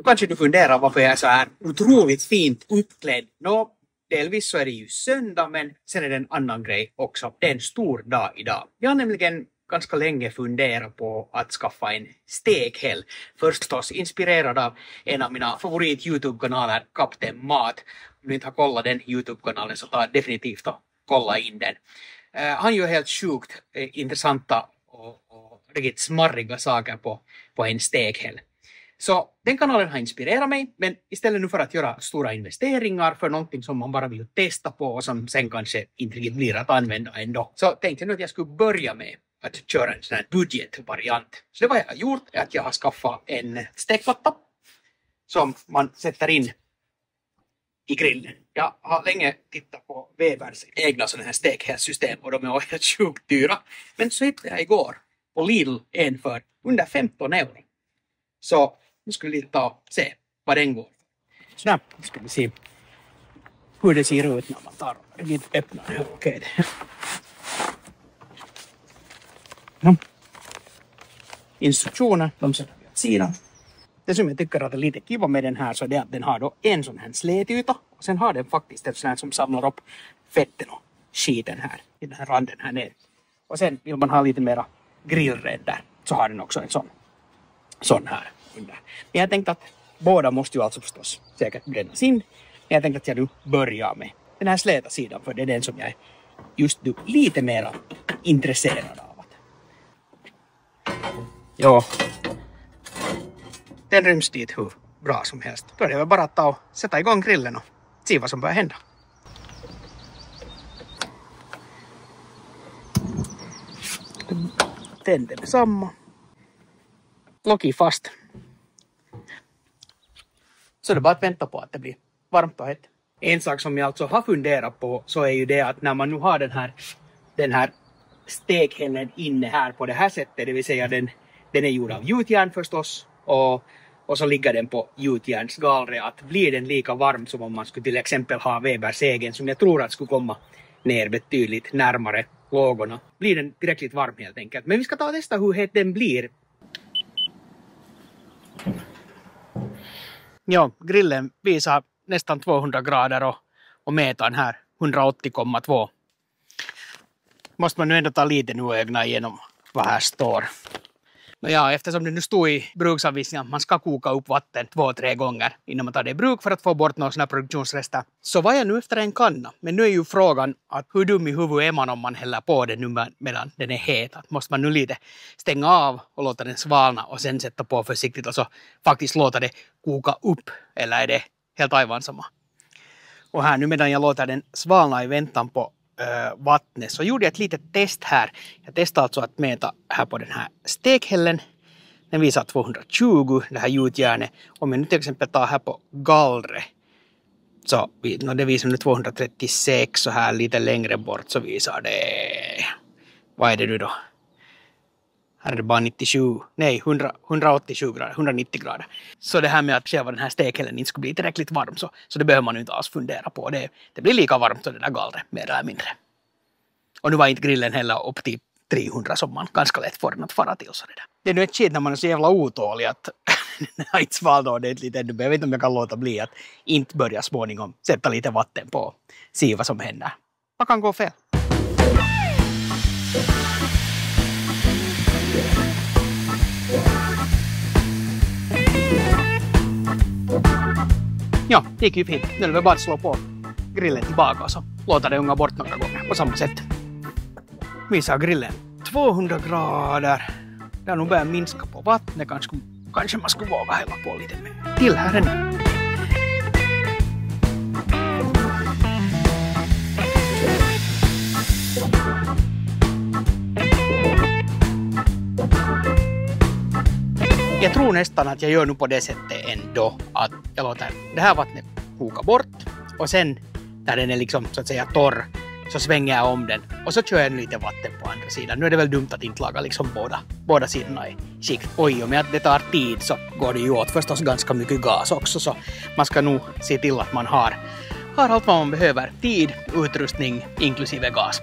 Kanske du funderar varför jag är så här otroligt fint uppklädd. Delvis så är det ju söndag, men sen är det en annan grej också. Det är en stor dag idag. Jag har nämligen ganska länge funderat på att skaffa en stekhäll. Förstås inspirerad av en av mina favorit YouTube-kanaler, Kapten Mat. Om du inte har kollat den YouTube-kanalen så ta definitivt och kolla in den. Han gör helt sjukt intressanta och riktigt smarriga saker på en stekhäll. Så den kanalen har inspirerat mig, men istället nu för att göra stora investeringar för någonting som man bara vill testa på och som sen kanske inte riktigt blir att använda ändå, så tänkte jag nu att jag skulle börja med att köra en sån här budgetvariant. Så det vad jag har gjort är att jag har skaffat en stekplatta som man sätter in i grillen. Jag har länge tittat på Webers egna sådana här stekhällssystem och de är helt sjukt dyra. Men så hittade jag igår på Lidl en för under 15 euro. Så nu ska vi ta och se vad den går. Snabbt ska vi se hur det ser ut när man tar och lite öppnar det här paketet. Instruktioner, de sätter vi åt sidan. Det som jag tycker att är lite kiva med den här så är att den har då en sån här slätyta. Och sen har den faktiskt en sån här som samlar upp fetten och skiten här i den här randen här nere. Och sen vill man ha lite mera grillrädder så har den också en sån här under. Men jag tänkte att båda måste ju alltså förstås säkert brännas in. Men jag tänkte att jag nu börjar med den här släta sidan för det är den som jag är just nu lite mera intresserad av. Ja, den ryms dit hur bra som helst. Då är det väl bara att ta och sätta igång grillen och se vad som börjar hända. Tänder med samma. Lock fast. Så det är bara att vänta på att det blir varmt och hett. En sak som jag alltså har funderat på så är ju det att när man nu har den här stekhällen inne här på det här sättet, det vill säga den är gjord av gjutjärn förstås och så ligger den på gjutjärnsgallre, att blir den lika varm som om man skulle till exempel ha Webers egen som jag tror att skulle komma ner betydligt närmare lågorna. Blir den tillräckligt varm helt enkelt. Men vi ska ta och testa hur het den blir. Ja, grillen visar nästan 200 grader och metern här 180,2. Måste man nu ändå ta lite nu ögonen igenom vad här står. Ja, eftersom det nu stod i bruksanvisningen att man ska koka upp vatten 2-3 gånger innan man tar det i bruk för att få bort några sådana produktionsrester. Så var jag nu efter en kanna. Men nu är ju frågan att hur dum i huvudet är man om man häller på den nu medan den är het. Att måste man nu lite stänga av och låta den svalna och sen sätta på försiktigt och så faktiskt låta det koka upp. Eller är det helt aivan samma? Och här nu medan jag låter den svalna i väntan på vattnet så gjorde jag ett litet test här. Jag testade alltså att mäta här på den här stekhällen. Den visar 220, det här gjutjärnet. Om jag nu till exempel tar här på gallre så det visar nu 236 och här lite längre bort så visar det, vad är det nu då? Här är det bara 187 grader, 190 grader. Så det här med att själva den här stekhällen inte skulle bli tillräckligt varm så det behöver man ju inte alls fundera på. Det blir lika varmt som det där gallret, mer eller mindre. Och nu var inte grillen heller upp till 300 som man ganska lätt får den att fara till. Så det där. Det är nu ett skit när man är så jävla otålig att den har inte svalnat ordentligt ännu. Jag vet inte om jag kan låta bli att inte börja småningom sätta lite vatten på och se vad som händer. Vad kan gå fel? Ja, det gick ju fint. Nu är det bara att slå på grillen tillbaka och så låta det unga bort några gånger på samma sätt. Visar grillen 200 grader. Där nu börjar minska på vattnet. Kanske man skulle våga hälla på lite mer till här ännu. Jag tror nästan att jag gör nu på det sättet ändå att jag låter det här vattnet koka bort och sen när den är liksom så att säga torr så svänger jag om den och så kör jag lite vatten på andra sidan. Nu är det väl dumt att inte laga liksom båda sidorna i skikt. Oj, och med att det tar tid så går det ju åt förstås ganska mycket gas också så man ska nog se till att man har allt vad man behöver. Tid, utrustning inklusive gas.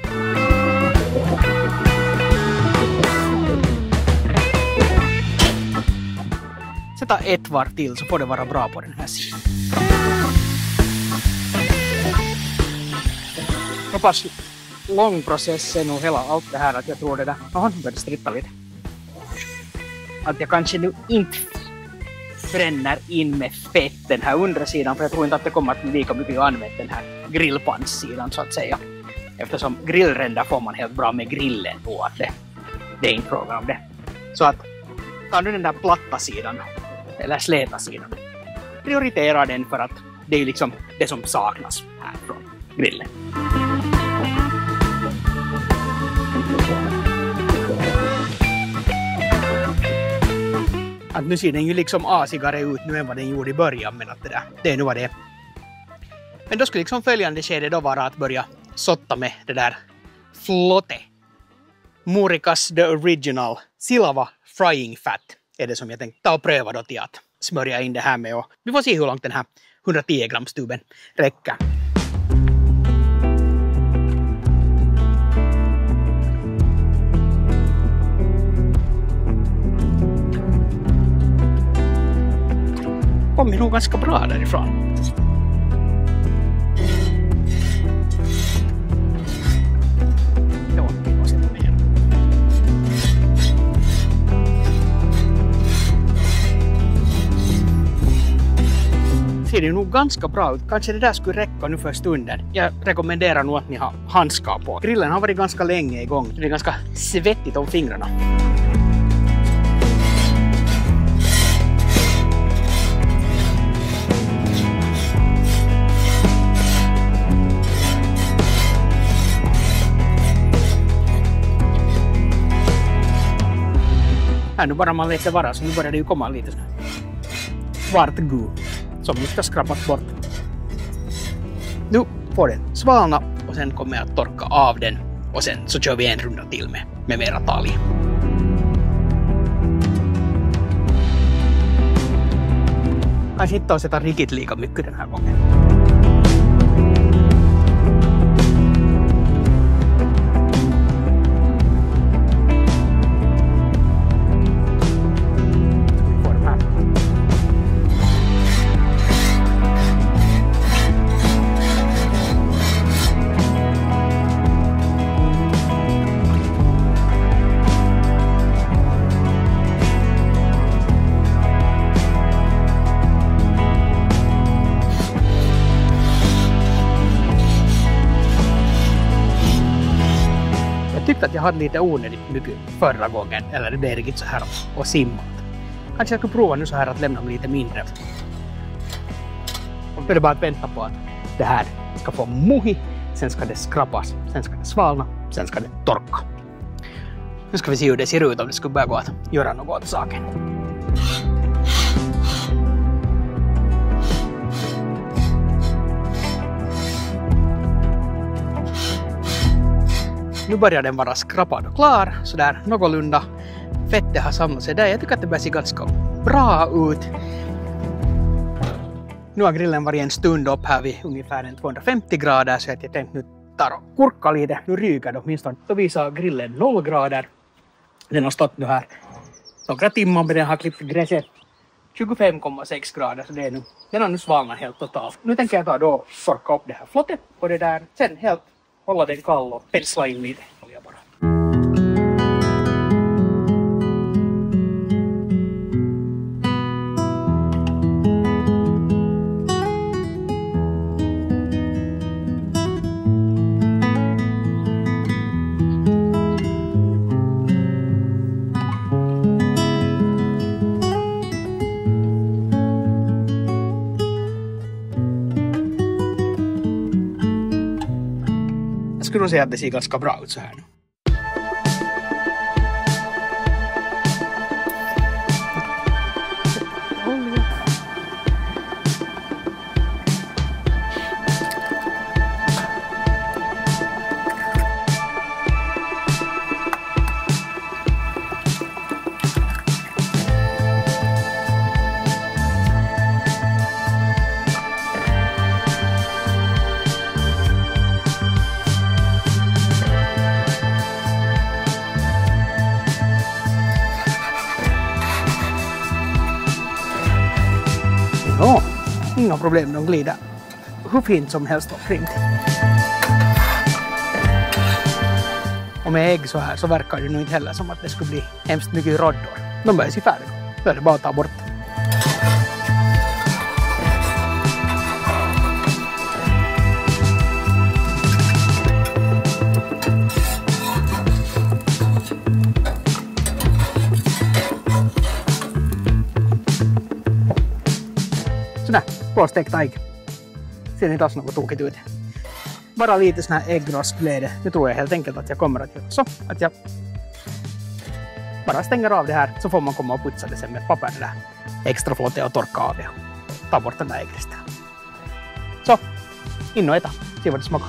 ta ett varv till så får det vara bra på den här sidan. Så pass lång process är nog hela allt det här att jag tror det där. Jaha, nu börjar det stritta lite. Att jag kanske nu inte bränner in med fett den här undre sidan, för jag tror inte att det kommer att bli lika mycket använt den här grillpanssidan så att säga. Eftersom grillränder får man helt bra med grillen då, att det är inte frågan om det. Så att tar du den där platta sidan eller släta sidan, prioritera den för att det är liksom det som saknas här från grillen. Att nu ser den ju liksom asigare ut nu än vad den gjorde i början, men att det är nu vad det är. Men då skulle liksom följande skede då vara att börja sotta med det där flotte. Murikas The Original Silva Frying Fat är det som jag tänkte ta och pröva då till att smörja in det här med, och vi får se hur långt den här 110 grams tuben räcker. Kommer nog ganska bra därifrån. Ja, vi får sätta mer. Ser det nog ganska bra ut. Kanske det där skulle räcka nu för stunden. Jag rekommenderar nog att ni har handskar på. Grillen har varit ganska länge igång. Det är ganska svettigt om fingrarna. Här nu bara man lite vara, så nu börjar det ju komma lite svart gul som nu ska skrapas bort. Nu får den svalna och sen kommer jag att torka av den och sen så kör vi en runda till med mera talg. Kanske inte att sätta riktigt lika mycket den här gången. Att jag hade lite onödigt mycket förra gången, eller det blev riktigt så här och simmat. Kanske jag skulle prova nu så här att lämna lite mindre. Och det är bara att vänta på att det här ska få muhi, sen ska det skrapas, sen ska det svalna, sen ska det torka. Nu ska vi se hur det ser ut om det skulle börja gå att göra något åt saken. Nu börjar den vara skrapad och klar, så där någorlunda. Fettet har samlat sig där. Jag tycker att det börjar se ganska bra ut. Nu har grillen varit en stund upp här vid ungefär 250 grader, så att jag tänkte nu tar och kurka lite. Nu ryker det åtminstone. Då visar grillen 0 grader. Den har stått nu här några timmar, men den har klippt gräset 25,6 grader, så det är nu, den har nu svalnat helt totalt. Nu tänker jag ta då torka upp det här flottet och det där, sen helt hålla den kall och pensla in lite olja bara. Jag skulle nog säga att det ser ganska bra ut så här nu. Ja, inga problem, de glider hur fint som helst omkring. Och med ägg så här så verkar det nog inte heller som att det skulle bli hemskt mycket roddor. De börjar se färdiga. Då är det bara att ta bort. Sådär, blåstekt ägg. Ser inte alls något tokigt ut. Bara lite sån här äggrostglädje. Nu tror jag helt enkelt att jag kommer att göra så. Att jag bara stänger av det här så får man komma och putsa det sen med papper det där extra flottiga och torka av det. Ta bort den där äggresten. Så, in och äta. Se vad det smakar.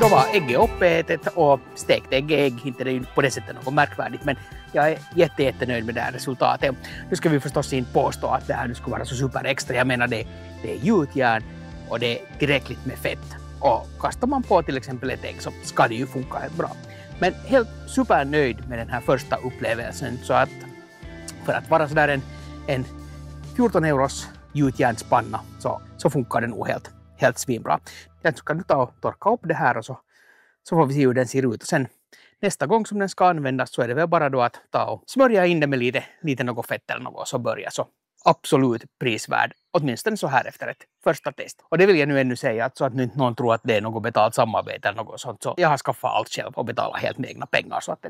Då var ägget uppätet och stekt ägg, inte det är ju på det sättet något märkvärdigt, men jag är jättenöjd med det här resultatet. Nu ska vi förstås inte påstå att det här nu skulle vara så super extra. Jag menar det är gjutjärn och det är tillräckligt med fett. Och kastar man på till exempel ett ägg så ska det ju funka helt bra. Men helt supernöjd med den här första upplevelsen, så att för att vara sådär en 14 euros gjutjärnspanna så funkar den nog helt svinbra. Jag ska nu ta och torka upp det här och så får vi se hur den ser ut. Och sen nästa gång som den ska användas så är det väl bara då att ta och smörja in det med lite något fett eller något så börja. Så absolut prisvärd, åtminstone så här efter ett första test. Och det vill jag nu ännu säga, så att nu inte någon tror att det är något betalt samarbete eller något sånt. Så jag har skaffat allt själv och betalat helt med egna pengar, så att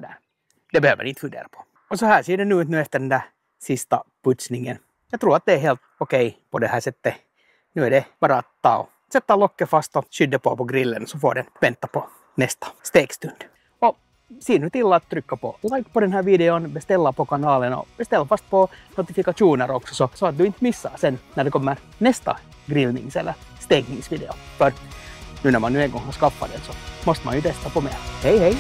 det behöver ni inte fundera på. Och så här ser det nu ut nu efter den där sista putsningen. Jag tror att det är helt okej på det här sättet. Nu är det bara att ta och sätta locket fast och skydda på grillen så får den vänta på nästa stekstund. Och se nu till att trycka på like på den här videon, beställa på kanalen och beställa fast på notifikationer också så att du inte missar sen när det kommer nästa grillnings- eller stekningsvideo. För nu när man nu en gång har skaffat den så måste man ju testa på mer. Hej hej!